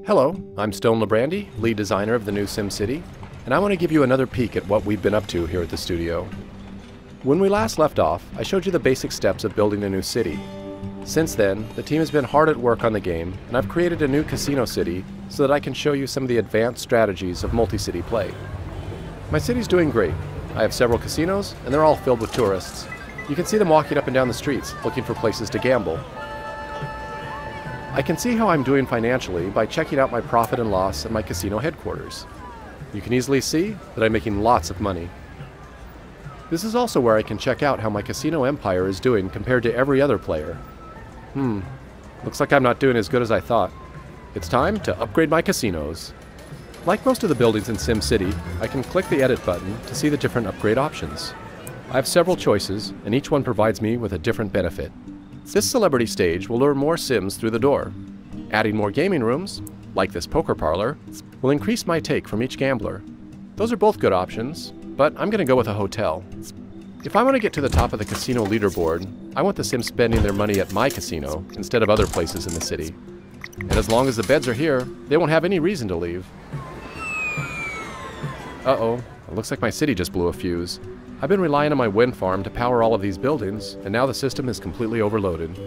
Hello, I'm Stone Librande, lead designer of the new SimCity, and I want to give you another peek at what we've been up to here at the studio. When we last left off, I showed you the basic steps of building a new city. Since then, the team has been hard at work on the game, and I've created a new casino city so that I can show you some of the advanced strategies of multi-city play. My city's doing great. I have several casinos, and they're all filled with tourists. You can see them walking up and down the streets, looking for places to gamble. I can see how I'm doing financially by checking out my profit and loss at my casino headquarters. You can easily see that I'm making lots of money. This is also where I can check out how my casino empire is doing compared to every other player. Looks like I'm not doing as good as I thought. It's time to upgrade my casinos. Like most of the buildings in SimCity, I can click the edit button to see the different upgrade options. I have several choices, and each one provides me with a different benefit. This celebrity stage will lure more Sims through the door. Adding more gaming rooms, like this poker parlor, will increase my take from each gambler. Those are both good options, but I'm going to go with a hotel. If I want to get to the top of the casino leaderboard, I want the Sims spending their money at my casino instead of other places in the city. And as long as the beds are here, they won't have any reason to leave. Uh-oh, it looks like my city just blew a fuse. I've been relying on my wind farm to power all of these buildings, and now the system is completely overloaded.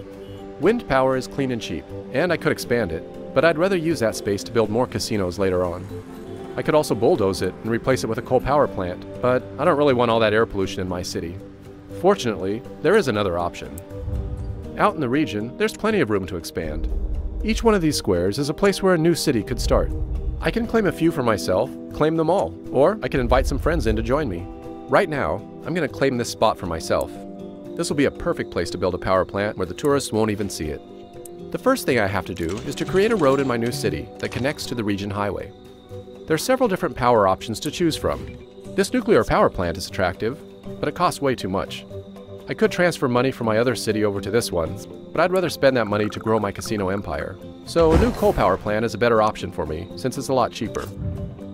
Wind power is clean and cheap, and I could expand it, but I'd rather use that space to build more casinos later on. I could also bulldoze it and replace it with a coal power plant, but I don't really want all that air pollution in my city. Fortunately, there is another option. Out in the region, there's plenty of room to expand. Each one of these squares is a place where a new city could start. I can claim a few for myself, claim them all, or I can invite some friends in to join me. Right now, I'm going to claim this spot for myself. This will be a perfect place to build a power plant where the tourists won't even see it. The first thing I have to do is to create a road in my new city that connects to the region highway. There are several different power options to choose from. This nuclear power plant is attractive, but it costs way too much. I could transfer money from my other city over to this one, but I'd rather spend that money to grow my casino empire. So a new coal power plant is a better option for me, since it's a lot cheaper.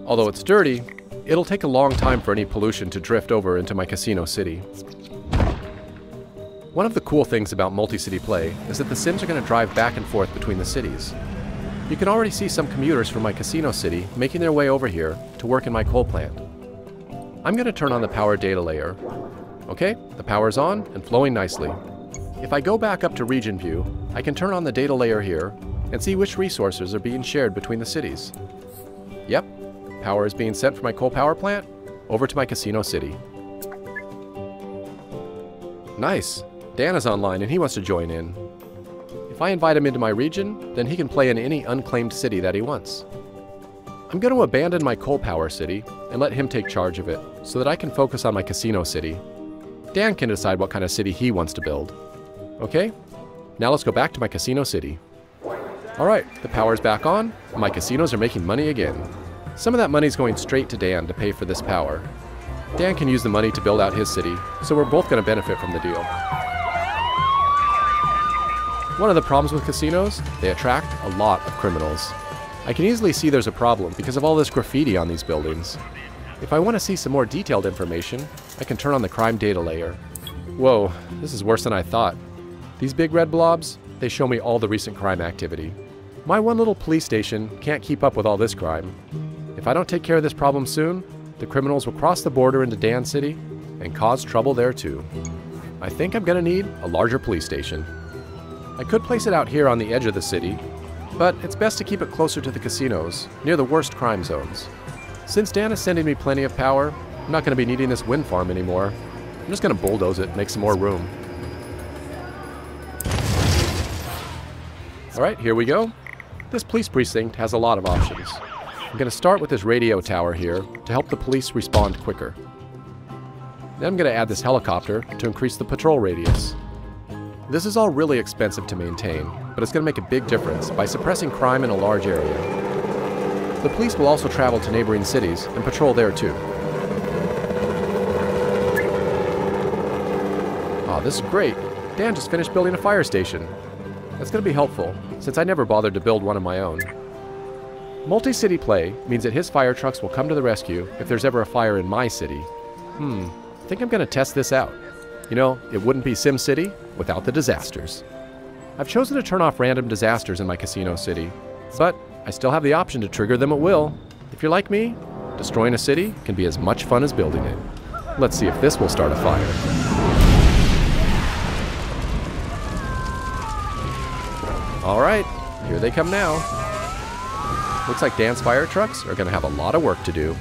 Although it's dirty, it'll take a long time for any pollution to drift over into my casino city. One of the cool things about multi-city play is that the Sims are going to drive back and forth between the cities. You can already see some commuters from my casino city making their way over here to work in my coal plant. I'm going to turn on the power data layer. Okay, the power's on and flowing nicely. If I go back up to region view, I can turn on the data layer here and see which resources are being shared between the cities. Yep, power is being sent from my coal power plant over to my casino city. Nice! Dan is online and he wants to join in. If I invite him into my region, then he can play in any unclaimed city that he wants. I'm going to abandon my coal power city and let him take charge of it so that I can focus on my casino city. Dan can decide what kind of city he wants to build. Okay, now let's go back to my casino city. Alright, the power's back on and my casinos are making money again. Some of that money's going straight to Dan to pay for this power. Dan can use the money to build out his city, so we're both going to benefit from the deal. One of the problems with casinos, they attract a lot of criminals. I can easily see there's a problem because of all this graffiti on these buildings. If I want to see some more detailed information, I can turn on the crime data layer. Whoa, this is worse than I thought. These big red blobs, they show me all the recent crime activity. My one little police station can't keep up with all this crime. If I don't take care of this problem soon, the criminals will cross the border into Dan City and cause trouble there too. I think I'm going to need a larger police station. I could place it out here on the edge of the city, but it's best to keep it closer to the casinos, near the worst crime zones. Since Dan is sending me plenty of power, I'm not going to be needing this wind farm anymore. I'm just going to bulldoze it and make some more room. Alright, here we go. This police precinct has a lot of options. I'm going to start with this radio tower here to help the police respond quicker. Then I'm going to add this helicopter to increase the patrol radius. This is all really expensive to maintain, but it's going to make a big difference by suppressing crime in a large area. The police will also travel to neighboring cities and patrol there too. Aw, this is great! Dan just finished building a fire station. That's going to be helpful, since I never bothered to build one of my own. Multi-city play means that his fire trucks will come to the rescue if there's ever a fire in my city. I think I'm going to test this out. You know, it wouldn't be SimCity without the disasters. I've chosen to turn off random disasters in my casino city, but I still have the option to trigger them at will. If you're like me, destroying a city can be as much fun as building it. Let's see if this will start a fire. All right, here they come now. Looks like Dan's fire trucks are going to have a lot of work to do.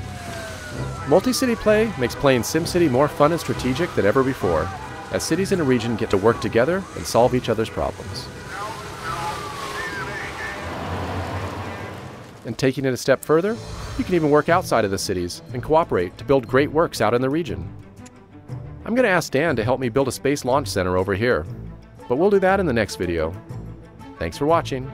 Multi-city play makes playing SimCity more fun and strategic than ever before, as cities in a region get to work together and solve each other's problems. And taking it a step further, you can even work outside of the cities and cooperate to build great works out in the region. I'm going to ask Dan to help me build a space launch center over here, but we'll do that in the next video. Thanks for watching.